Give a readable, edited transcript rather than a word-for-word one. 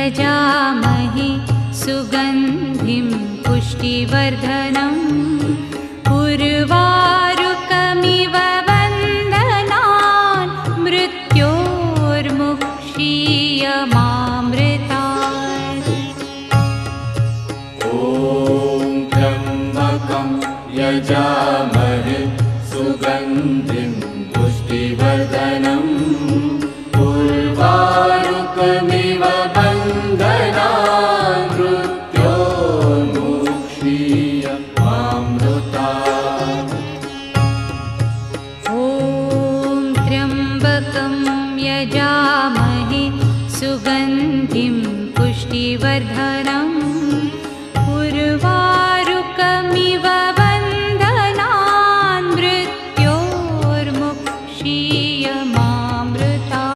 यजामहे सुगन्धिं पुष्टिवर्धनम् उर्वारुकमिव वन्दनान् मृत्योर्मुक्षीयमामृतात्। ॐ त्र्यम्बकं यजामहे सुगन्धिं पुष्टिवर्धनम् उर्वारुकमिव वन्दनान् मृत्योर्मुक्षीयमामृतात्। ॐ त्र्यम्बकं यजामहे सुगन्धिं पुष्टिवर्धनम्